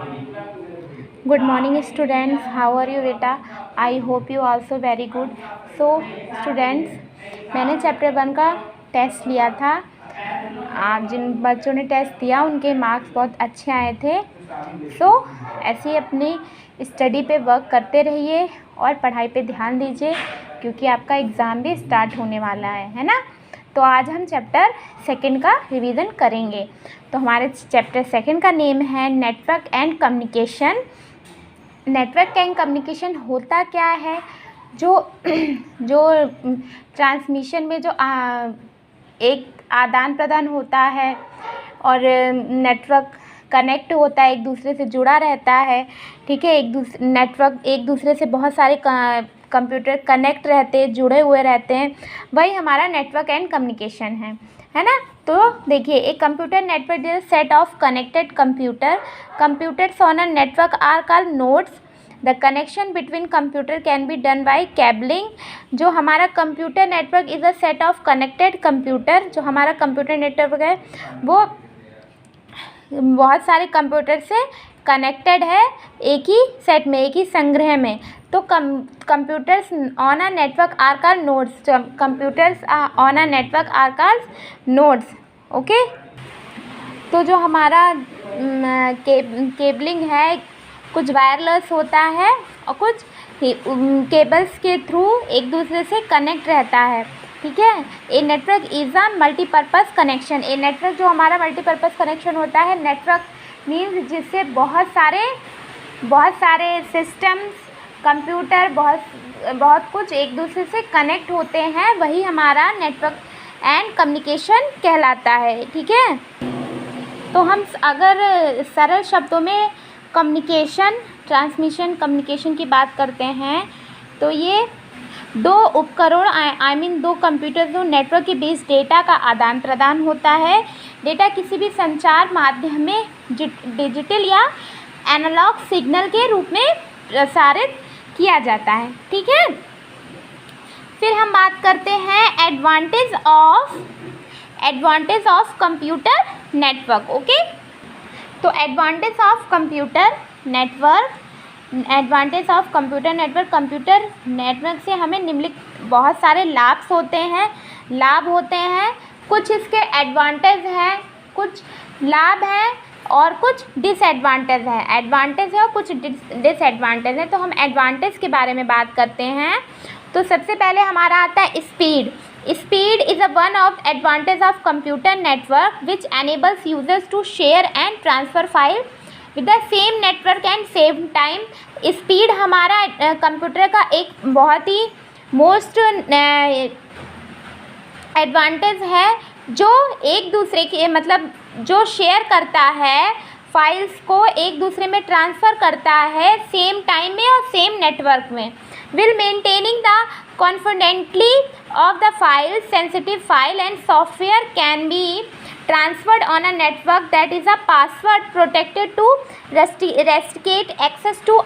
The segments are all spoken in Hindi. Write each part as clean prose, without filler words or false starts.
Good morning students, how are you beta? I hope you also very good. So students, मैंने चैप्टर 1 का टेस्ट लिया था। आप जिन बच्चों ने टेस्ट दिया उनके मार्क्स बहुत अच्छे आए थे। ऐसे ही अपनी स्टडी पे वर्क करते रहिए और पढ़ाई पे ध्यान दीजिए, क्योंकि आपका एग्ज़ाम भी स्टार्ट होने वाला है ना। तो आज हम चैप्टर 2 का रिवीजन करेंगे। तो हमारे चैप्टर 2 का नेम है network and communication. Network and communication होता क्या है? जो ट्रांसमिशन में जो एक आदान प्रदान होता है और नेटवर्क कनेक्ट होता है, एक दूसरे से जुड़ा रहता है। ठीक है, नेटवर्क एक दूसरे से बहुत सारे कंप्यूटर कनेक्ट रहते हैं, जुड़े हुए रहते हैं, वही हमारा नेटवर्क एंड कम्युनिकेशन है ना। तो देखिए, एक computer network is set of connected computers on a network are called nodes. The connection between computer can be done by cabling. जो हमारा computer network is a set of connected computer. जो हमारा कंप्यूटर नेटवर्क है वो बहुत सारे कंप्यूटर से कनेक्टेड है, एक ही सेट में, एक ही संग्रह में। तो computers on a network are called nodes. Computers on a network are called nodes. Okay, तो जो हमारा केबलिंग है, कुछ वायरलेस होता है और कुछ केबल्स के थ्रू एक दूसरे से कनेक्ट रहता है। ठीक है, a network is a multipurpose connection. A network जो हमारा मल्टीपर्पज़ कनेक्शन होता है, नेटवर्क मीन्स जिससे बहुत सारे सिस्टम्स, कंप्यूटर, बहुत कुछ एक दूसरे से कनेक्ट होते हैं, वही हमारा नेटवर्क एंड कम्युनिकेशन कहलाता है। ठीक है, तो हम अगर सरल शब्दों में कम्युनिकेशन, ट्रांसमिशन, कम्युनिकेशन की बात करते हैं, तो ये दो उपकरण दो कंप्यूटर जो नेटवर्क के बीच डेटा का आदान प्रदान होता है। डेटा किसी भी संचार माध्यम में डिजिटल या एनालॉग सिग्नल के रूप में प्रसारित किया जाता है। ठीक है, फिर हम बात करते हैं advantage of computer network. Okay, तो advantage of computer computer network से हमें निम्नलिखित बहुत सारे लाभ होते हैं। कुछ इसके एडवांटेज हैं, कुछ लाभ हैं और कुछ डिसएडवांटेज है। एडवांटेज है और कुछ डिसएडवांटेज है। तो हम एडवांटेज के बारे में बात करते हैं। तो सबसे पहले हमारा आता है speed is one of advantage of computer network which enables users to share and transfer file with the same network and same time. Speed हमारा कंप्यूटर का एक बहुत ही मोस्ट एडवांटेज है, जो एक दूसरे के जो शेयर करता है, फाइल्स को एक दूसरे में ट्रांसफ़र करता है सेम टाइम में और सेम नेटवर्क में। Will maintaining the confidently of the file, sensitive file and software can be transferred on a network that is a password protected to restricate access to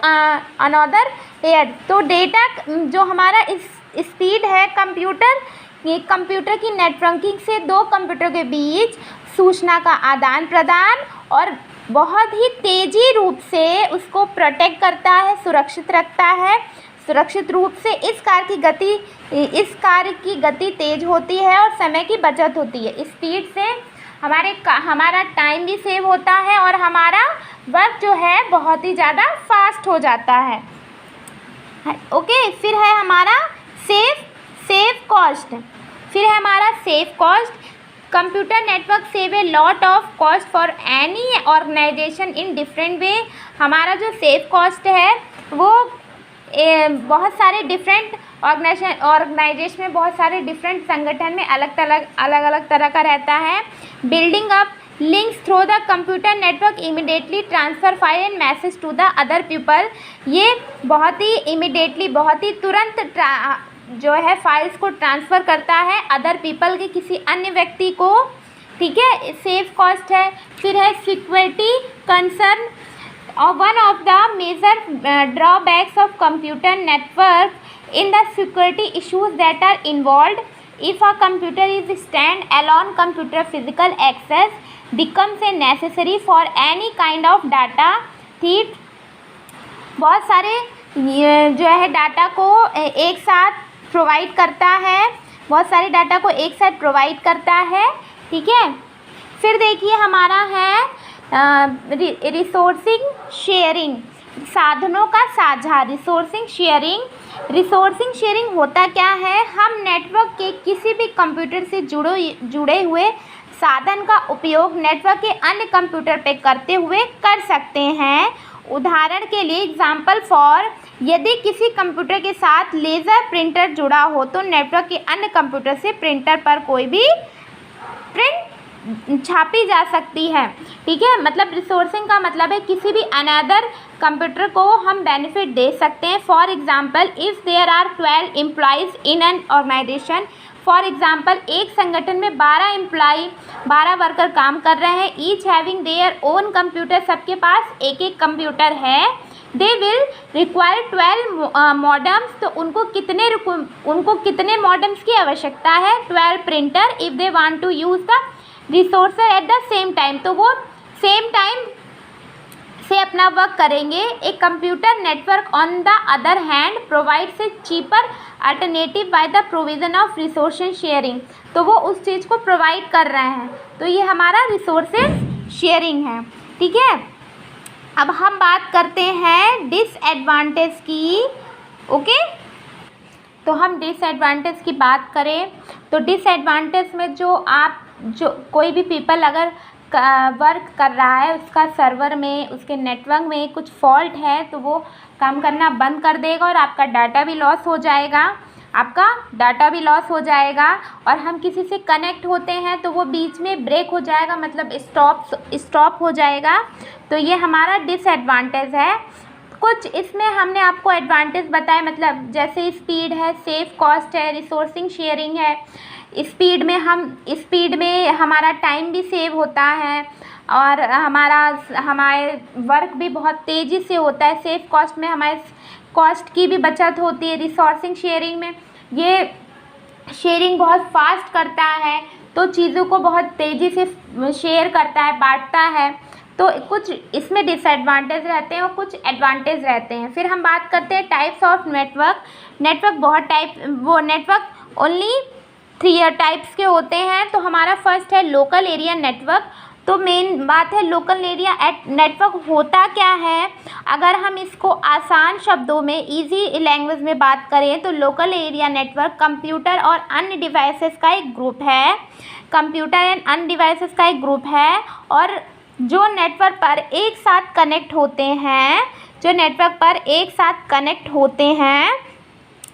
another layer। तो डेटा जो हमारा इस स्पीड है कंप्यूटर की नेटवर्किंग से दो कंप्यूटर के बीच सूचना का आदान प्रदान और बहुत ही तेज़ी रूप से उसको प्रोटेक्ट करता है, सुरक्षित रखता है। सुरक्षित रूप से इस कार्य की गति तेज होती है और समय की बचत होती है। स्पीड से हमारा टाइम भी सेव होता है और हमारा वर्क जो है बहुत ही ज़्यादा फास्ट हो जाता है। ओके, फिर है हमारा save cost. Computer network save a lot of cost for any organization in different way. हमारा जो सेव कॉस्ट है वो बहुत सारे डिफरेंट ऑर्गेनाइजेशन में, बहुत सारे डिफरेंट संगठन में अलग अलग तरह का रहता है। Building up links through the computer network immediately transfer file and message to the other people. ये बहुत ही इमीडिएटली, बहुत ही तुरंत जो है फाइल्स को ट्रांसफ़र करता है अदर पीपल के, किसी अन्य व्यक्ति को। ठीक है, सेव कॉस्ट है। फिर है security concern. One of the major drawbacks of computer network in the security issues that are involved. If a computer is stand-alone computer, physical access becomes a necessary for any kind of data ठीक, बहुत सारे जो है डाटा को एक साथ प्रोवाइड करता है, बहुत सारे डाटा को एक साथ प्रोवाइड करता है। ठीक है, फिर देखिए हमारा है रिसोर्सिंग शेयरिंग, साधनों का साझा। रिसोर्सिंग शेयरिंग होता क्या है, हम नेटवर्क के किसी भी कंप्यूटर से जुड़े हुए साधन का उपयोग नेटवर्क के अन्य कंप्यूटर पे करते हुए कर सकते हैं। उदाहरण के लिए एग्जाम्पल फॉर, यदि किसी कंप्यूटर के साथ लेज़र प्रिंटर जुड़ा हो तो नेटवर्क के अन्य कंप्यूटर से प्रिंटर पर कोई भी प्रिंट छापी जा सकती है। ठीक है, मतलब रिसोर्सिंग का मतलब है किसी भी अनदर कंप्यूटर को हम बेनिफिट दे सकते हैं। For example, if there are 12 employees in an organization, for example एक संगठन में 12 वर्कर काम कर रहे हैं, each having their own computer, सबके पास एक एक कंप्यूटर है। दे विल रिक्वायर 12 मॉडम्स, तो उनको कितने मॉडम्स की आवश्यकता है, 12 printer, if they want to use the resource at the same time, तो वो सेम टाइम से अपना वर्क करेंगे। A computer network on the other hand provides a cheaper alternative by the provision of resource sharing, तो वो उस चीज़ को प्रोवाइड कर रहे हैं, तो ये हमारा रिसोर्सेज शेयरिंग है। ठीक है, अब हम बात करते हैं डिसएडवांटेज की। ओके, तो हम डिसएडवांटेज की बात करें तो डिसएडवांटेज में जो कोई भी पीपल अगर वर्क कर रहा है, उसका सर्वर में, उसके नेटवर्क में कुछ फॉल्ट है, तो वो काम करना बंद कर देगा और आपका डाटा भी लॉस हो जाएगा। और हम किसी से कनेक्ट होते हैं तो वो बीच में ब्रेक हो जाएगा, मतलब स्टॉप हो जाएगा, तो ये हमारा डिसएडवांटेज है। कुछ इसमें हमने आपको एडवांटेज बताए, मतलब जैसे स्पीड है, सेफ कॉस्ट है, रिसोर्सिंग शेयरिंग है। स्पीड में हमारा टाइम भी सेव होता है और हमारे वर्क भी बहुत तेज़ी से होता है। सेफ कॉस्ट में हमारे कॉस्ट की भी बचत होती है। रिसोर्सिंग शेयरिंग में ये शेयरिंग बहुत फास्ट करता है, तो चीज़ों को बहुत तेज़ी से शेयर करता है, बांटता है। तो कुछ इसमें डिसएडवांटेज रहते हैं और कुछ एडवांटेज रहते हैं। फिर हम बात करते हैं types of network. Network only 3 types के होते हैं। तो हमारा फर्स्ट है लोकल एरिया नेटवर्क। तो मेन बात है लोकल एरिया नेटवर्क होता क्या है, अगर हम इसको आसान शब्दों में, इजी लैंग्वेज में बात करें तो लोकल एरिया नेटवर्क कंप्यूटर और अन्य डिवाइसेस का एक ग्रुप है। और जो नेटवर्क पर एक साथ कनेक्ट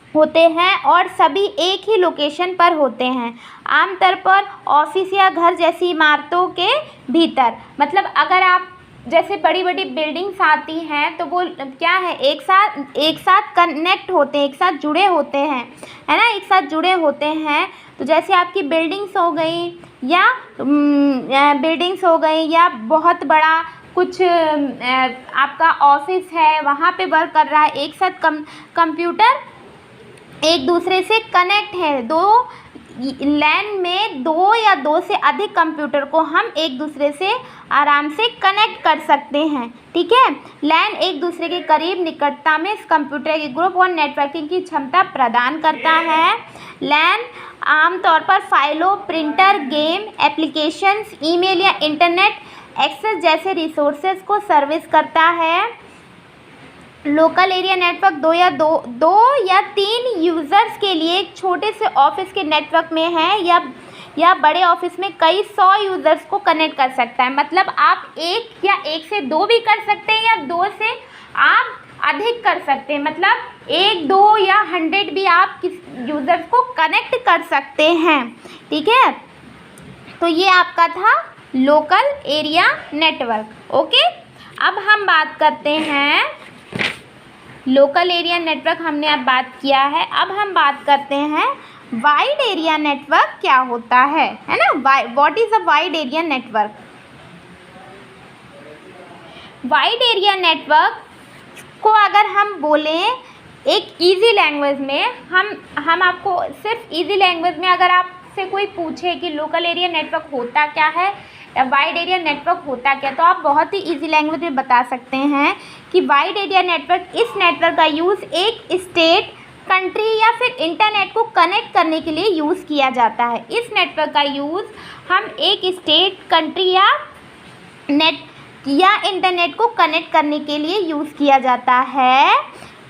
होते हैं और सभी एक ही लोकेशन पर होते हैं, आमतौर पर ऑफिस या घर जैसी इमारतों के भीतर। मतलब अगर आप जैसे बड़ी बड़ी बिल्डिंग्स आती हैं तो वो क्या है, एक साथ कनेक्ट होते हैं, एक साथ जुड़े होते हैं, है ना, एक साथ जुड़े होते हैं। तो जैसे आपकी बिल्डिंग्स हो गई या बहुत बड़ा कुछ आपका ऑफिस है, वहाँ पे वर्क कर रहा है, एक साथ कंप्यूटर एक दूसरे से कनेक्ट है। लैन में 2 या 2 से अधिक कंप्यूटर को हम एक दूसरे से आराम से कनेक्ट कर सकते हैं। ठीक है, लैन एक दूसरे के करीब निकटता में इस कंप्यूटर के ग्रुप और नेटवर्किंग की क्षमता प्रदान करता है। लैन आमतौर पर फाइलों, प्रिंटर, गेम एप्लीकेशंस, ईमेल या इंटरनेट एक्सेस जैसे रिसोर्सेज को सर्विस करता है। लोकल एरिया नेटवर्क 2 या 3 यूज़र्स के लिए एक छोटे से ऑफिस के नेटवर्क में है या बड़े ऑफिस में कई 100 यूज़र्स को कनेक्ट कर सकता है। मतलब आप 1 या 1 से 2 भी कर सकते हैं या 2 से आप अधिक कर सकते हैं, मतलब 1, 2 या 100 भी आप किस यूज़र्स को कनेक्ट कर सकते हैं। ठीक है, तो ये आपका था लोकल एरिया नेटवर्क। ओके, अब हम बात करते हैं लोकल एरिया नेटवर्क, हमने अब बात किया है। अब हम बात करते हैं वाइड एरिया नेटवर्क क्या होता है ना। What is a wide area network? Wide area network को अगर हम बोलें एक इजी लैंग्वेज में, हम आपको सिर्फ इजी लैंग्वेज में, अगर आपसे कोई पूछे कि लोकल एरिया नेटवर्क होता क्या है, वाइड एरिया नेटवर्क होता क्या, तो आप बहुत ही इजी लैंग्वेज में बता सकते हैं कि वाइड एरिया नेटवर्क इस नेटवर्क का यूज़ एक स्टेट, कंट्री या फिर इंटरनेट को कनेक्ट करने के लिए यूज़ किया जाता है। इस नेटवर्क का यूज़ हम एक स्टेट, कंट्री या इंटरनेट को कनेक्ट करने के लिए यूज़ किया जाता है।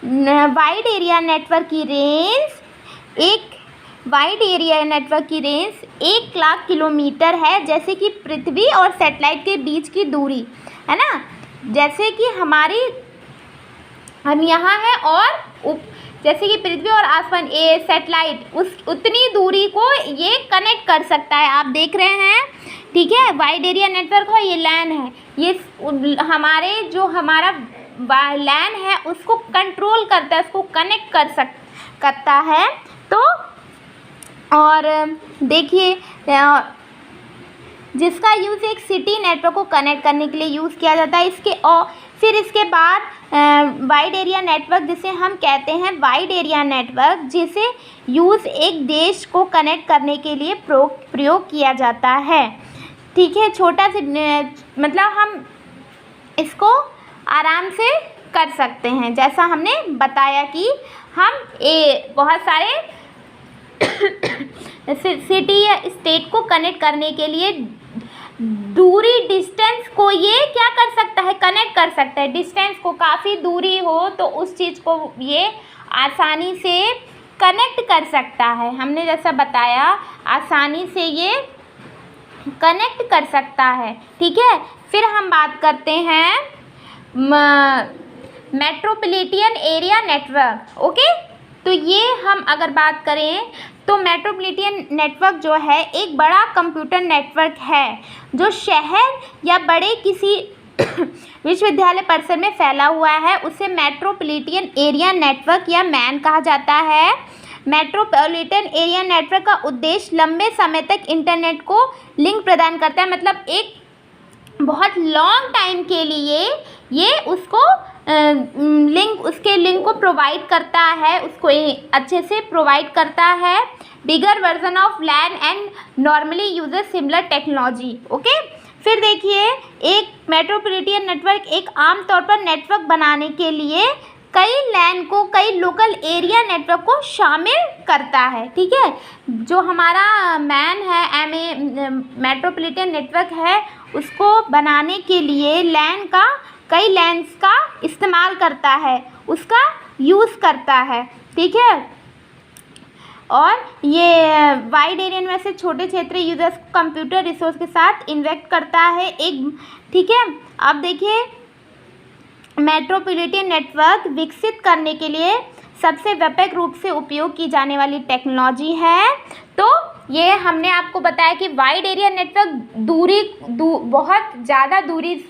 वाइड एरिया नेटवर्क की रेंज 1,00,000 किलोमीटर है, जैसे कि पृथ्वी और सैटेलाइट के बीच की दूरी है ना। जैसे कि हम यहाँ हैं और जैसे कि पृथ्वी और आसमान, सैटेलाइट उतनी दूरी को ये कनेक्ट कर सकता है, आप देख रहे हैं, ठीक है। वाइड एरिया नेटवर्क है, ये लैन है, ये हमारा लैन है उसको कंट्रोल करता है, उसको कनेक्ट करता है। तो और देखिए, जिसका यूज़ एक सिटी नेटवर्क को कनेक्ट करने के लिए यूज़ किया जाता है। फिर इसके बाद वाइड एरिया नेटवर्क, जिसे हम कहते हैं वाइड एरिया नेटवर्क, जिसे यूज़ एक देश को कनेक्ट करने के लिए प्रयोग किया जाता है, ठीक है। छोटा से मतलब हम इसको आराम से कर सकते हैं, जैसा हमने बताया कि हम बहुत सारे सिटी या स्टेट को कनेक्ट करने के लिए दूरी, डिस्टेंस को ये क्या कर सकता है, कनेक्ट कर सकता है। डिस्टेंस को, काफ़ी दूरी हो तो उस चीज़ को ये आसानी से कनेक्ट कर सकता है। हमने जैसा बताया, आसानी से ये कनेक्ट कर सकता है, ठीक है। फिर हम बात करते हैं मेट्रोपॉलिटन एरिया नेटवर्क, ओके। तो ये हम अगर बात करें तो मेट्रोपॉलिटन नेटवर्क जो है एक बड़ा कंप्यूटर नेटवर्क है जो शहर या बड़े किसी विश्वविद्यालय परिसर में फैला हुआ है, उसे मेट्रोपॉलिटन एरिया नेटवर्क या मैन कहा जाता है। मेट्रोपॉलिटन एरिया नेटवर्क का उद्देश्य लंबे समय तक इंटरनेट को लिंक प्रदान करता है, मतलब एक बहुत लॉन्ग टाइम के लिए ये उसको लिंक को प्रोवाइड करता है, उसको अच्छे से प्रोवाइड करता है। Bigger version of LAN and normally uses similar technology, okay. फिर देखिए, एक मेट्रोपॉलिटन नेटवर्क एक आम तौर पर नेटवर्क बनाने के लिए कई लैन को, कई लोकल एरिया नेटवर्क को शामिल करता है, ठीक है। जो हमारा मैन है, मेट्रोपॉलिटन नेटवर्क है, उसको बनाने के लिए कई लैन्स का इस्तेमाल करता है, उसका यूज़ करता है, ठीक है। और ये वाइड एरिया में से छोटे क्षेत्र यूजर्स को कंप्यूटर रिसोर्स के साथ इन्वेक्ट करता है, ठीक है। अब देखिए, मेट्रोपॉलिटन नेटवर्क विकसित करने के लिए सबसे व्यापक रूप से उपयोग की जाने वाली टेक्नोलॉजी है। तो ये हमने आपको बताया कि वाइड एरिया नेटवर्क बहुत ज़्यादा दूरी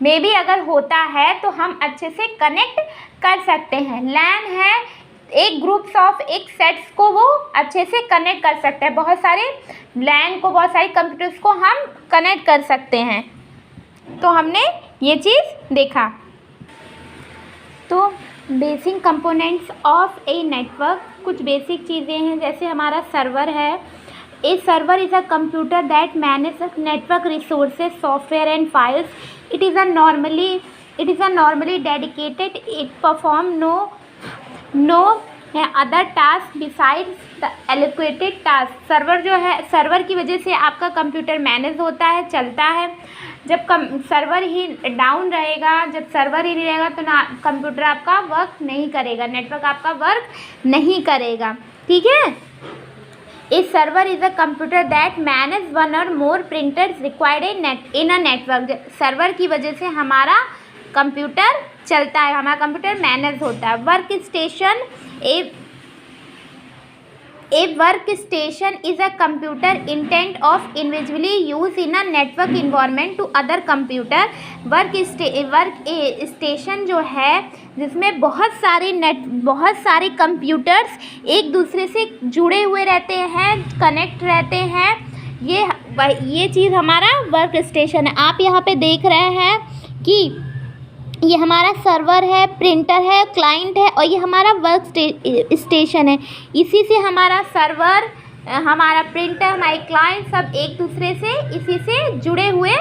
में भी अगर होता है तो हम अच्छे से कनेक्ट कर सकते हैं। लैन है, एक ग्रुप्स ऑफ एक सेट्स को वो अच्छे से कनेक्ट कर सकते हैं, बहुत सारे लैन को, बहुत सारे कंप्यूटर्स को हम कनेक्ट कर सकते हैं। तो हमने ये चीज़ देखा। तो basic components of a network, कुछ बेसिक चीज़ें हैं, जैसे हमारा सर्वर है। A server is a computer that manage network resources, software and files. It is a normally dedicated. It perform no other task besides the allocated task. Server जो है, सर्वर की वजह से आपका कंप्यूटर मैनेज होता है, चलता है। जब सर्वर ही डाउन रहेगा, जब सर्वर ही नहीं रहेगा तो ना कंप्यूटर आपका वर्क नहीं करेगा, नेटवर्क आपका वर्क नहीं करेगा, ठीक है। A server is a computer that manage one or more printers required in a network. Server की वजह से हमारा कंप्यूटर चलता है, हमारा कंप्यूटर मैनेज होता है। Work station, A workstation is a computer intent of individually used in a network environment to other computer. Work station जो है जिसमें बहुत सारे कंप्यूटर्स एक दूसरे से जुड़े हुए रहते हैं, कनेक्ट रहते हैं, ये चीज़ हमारा वर्क स्टेशन है। आप यहाँ पे देख रहे हैं कि ये हमारा सर्वर है, प्रिंटर है, क्लाइंट है और ये हमारा वर्क स्टेशन है। इसी से हमारा सर्वर हमारा प्रिंटर, हमारे क्लाइंट सब एक दूसरे से इसी से जुड़े हुए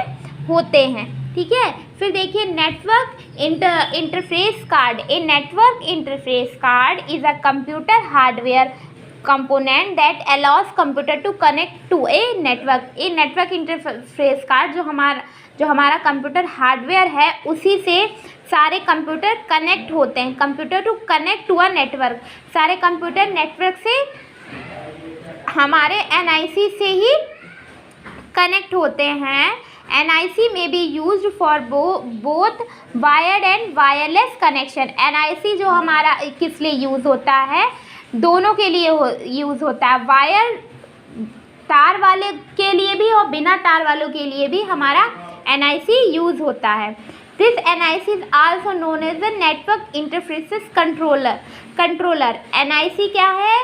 होते हैं। ठीक है, फिर देखिए network interface card. A network interface card is a computer hardware component that allows computer to connect to a network. A network interface card जो हमारा कंप्यूटर हार्डवेयर है, उसी से सारे कंप्यूटर कनेक्ट होते हैं। Computer to connect to a network, सारे कंप्यूटर नेटवर्क से हमारे NIC से ही कनेक्ट होते हैं। NIC में B use for both wired and wireless connection. NIC जो हमारा किस लिए यूज़ होता है, दोनों के लिए यूज़ होता है। वायर तार वाले के लिए भी और बिना तार वालों के लिए भी हमारा NIC यूज़ होता है। This NIC is also known as the network interface controller. NIC क्या है?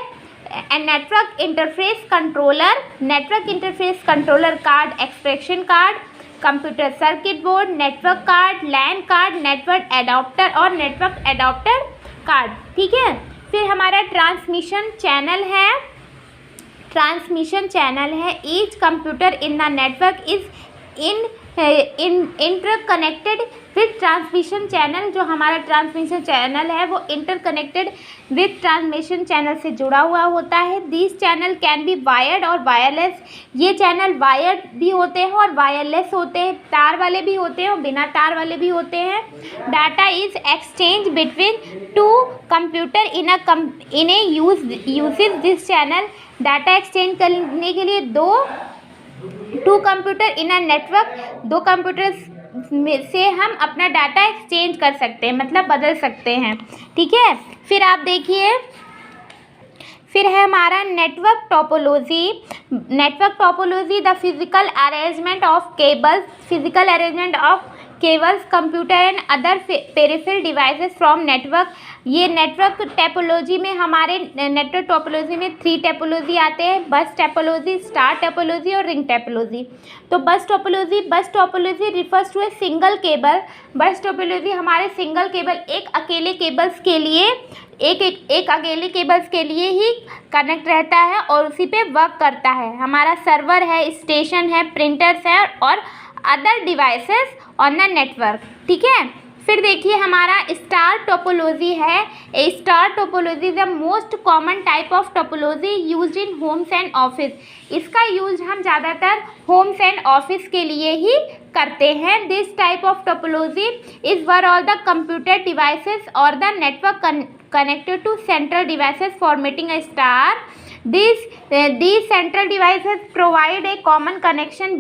Network interface controller. Network interface controller card, expression card, computer circuit board, network card, LAN card, network adapter और नेटवर्क एडाप्टर कार्ड। ठीक है, फिर हमारा ट्रांसमिशन चैनल है। ट्रांसमिशन चैनल है each computer in the network is interconnected with transmission channel. जो हमारा ट्रांसमिशन चैनल है वो इंटरकनेक्टेड विथ ट्रांसमिशन चैनल से जुड़ा हुआ होता है। This channel can be wired और वायरलेस। ये चैनल वायर्ड भी होते हैं और वायरलेस होते हैं, तार वाले भी होते हैं और बिना तार वाले भी होते हैं। Data is exchange between two computer in a uses this channel. Data exchange करने के लिए two computer in a network, दो कंप्यूटर्स में से हम अपना डाटा एक्सचेंज कर सकते हैं, मतलब बदल सकते हैं। ठीक है, फिर आप देखिए, फिर है हमारा network topology. Network topology the physical arrangement of cables, physical arrangement of cables, computer and other peripheral devices from network. ये नेटवर्क टोपोलॉजी में हमारे नेटवर्क टोपोलॉजी में 3 टोपोलॉजी आते हैं, बस टोपोलॉजी, स्टार टोपोलॉजी और रिंग टोपोलॉजी। तो bus topology refers to a single cable. Bus topology हमारे सिंगल केबल, एक अकेले केबल्स के लिए एक अकेले केबल्स के लिए ही कनेक्ट रहता है और उसी पे वर्क करता है। हमारा सर्वर है, स्टेशन है, प्रिंटर्स है और other devices on the network. ठीक है, फिर देखिए हमारा स्टार टोपोलॉजी है। A star topology is the most common type of topology used in homes and office. इसका यूज हम ज़्यादातर होम्स एंड ऑफिस के लिए ही करते हैं। This type of topology is where all the computer devices और the network connected to central devices formatting a star. These central devices provide a common connection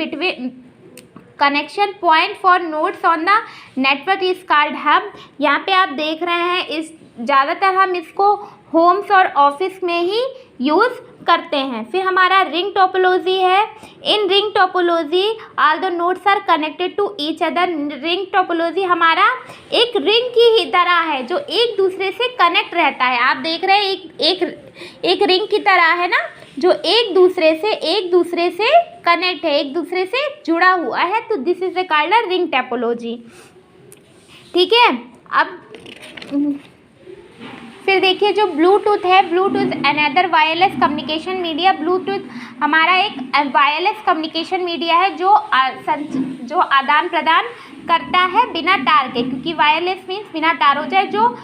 point for nodes on the network is called hub. यहाँ पे आप देख रहे हैं, इस ज़्यादातर हम इसको होम्स और ऑफिस में ही यूज़ करते हैं। फिर हमारा रिंग टोपोलॉजी है। In ring topology all the nodes are connected to each other. Ring topology हमारा एक रिंग की ही तरह है जो एक दूसरे से कनेक्ट रहता है। आप देख रहे हैं एक रिंग की तरह है ना, जो एक दूसरे से कनेक्ट है, एक दूसरे से जुड़ा हुआ है। तो this is a called ring topology. ठीक है, अब फिर देखिए जो ब्लूटूथ है, Bluetooth another wireless communication media. Bluetooth हमारा एक वायरलेस कम्युनिकेशन मीडिया है जो आदान प्रदान करता है बिना तार के, क्योंकि वायरलेस मीन्स बिना तार हो जाए, जो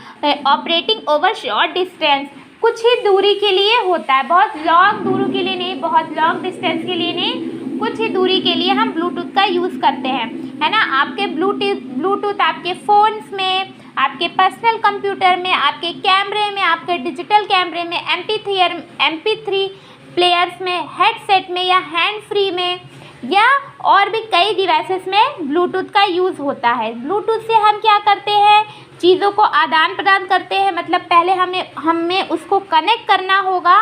ऑपरेटिंग ओवर शॉर्ट डिस्टेंस, कुछ ही दूरी के लिए होता है, बहुत लॉन्ग दूरी के लिए नहीं, बहुत लॉन्ग डिस्टेंस के लिए नहीं, कुछ ही दूरी के लिए हम ब्लूटूथ का यूज़ करते हैं, है ना। आपके ब्लूटूथ आपके फ़ोन्स में, आपके पर्सनल कंप्यूटर में, आपके कैमरे में, आपके डिजिटल कैमरे में, MP3 प्लेयर्स में, हेडसेट में या हैंड फ्री में या और भी कई डिवाइसेस में ब्लूटूथ का यूज़ होता है। ब्लूटूथ से हम क्या करते हैं, चीज़ों को आदान प्रदान करते हैं, मतलब पहले हमें उसको कनेक्ट करना होगा,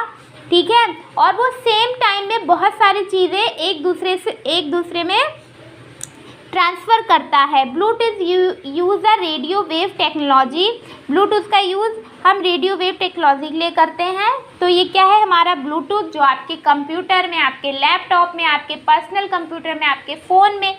ठीक है, और वो सेम टाइम में बहुत सारी चीज़ें एक दूसरे में ट्रांसफ़र करता है। Bluetooth use a radio wave technology. Bluetooth का यूज़ हम रेडियो वेव टेक्नोलॉजी के लिए करते हैं। तो ये क्या है, हमारा ब्लूटूथ जो आपके कंप्यूटर में, आपके लैपटॉप में, आपके पर्सनल कंप्यूटर में, आपके फ़ोन में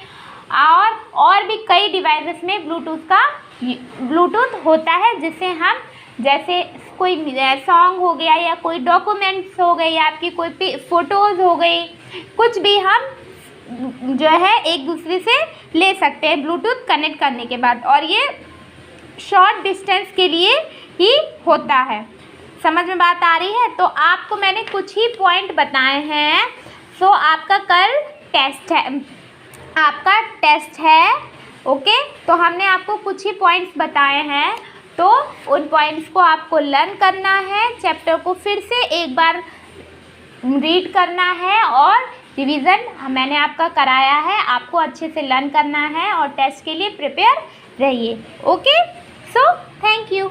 और भी कई डिवाइसेस में ब्लूटूथ होता है, जिससे हम जैसे कोई सॉन्ग हो गया या कोई डॉक्यूमेंट्स हो गई, आपकी कोई फ़ोटोज़ हो गई, कुछ भी हम जो है एक दूसरे से ले सकते हैं ब्लूटूथ कनेक्ट करने के बाद। और ये शॉर्ट डिस्टेंस के लिए ही होता है। समझ में बात आ रही है? तो आपको मैंने कुछ ही पॉइंट बताए हैं। सो आपका कल टेस्ट है, ओके। तो हमने आपको कुछ ही पॉइंट्स बताए हैं, तो उन पॉइंट्स को आपको लर्न करना है, चैप्टर को फिर से एक बार रीड करना है और रिवीजन मैंने आपका कराया है, आपको अच्छे से लर्न करना है और टेस्ट के लिए प्रिपेयर रहिए, ओके। So thank you.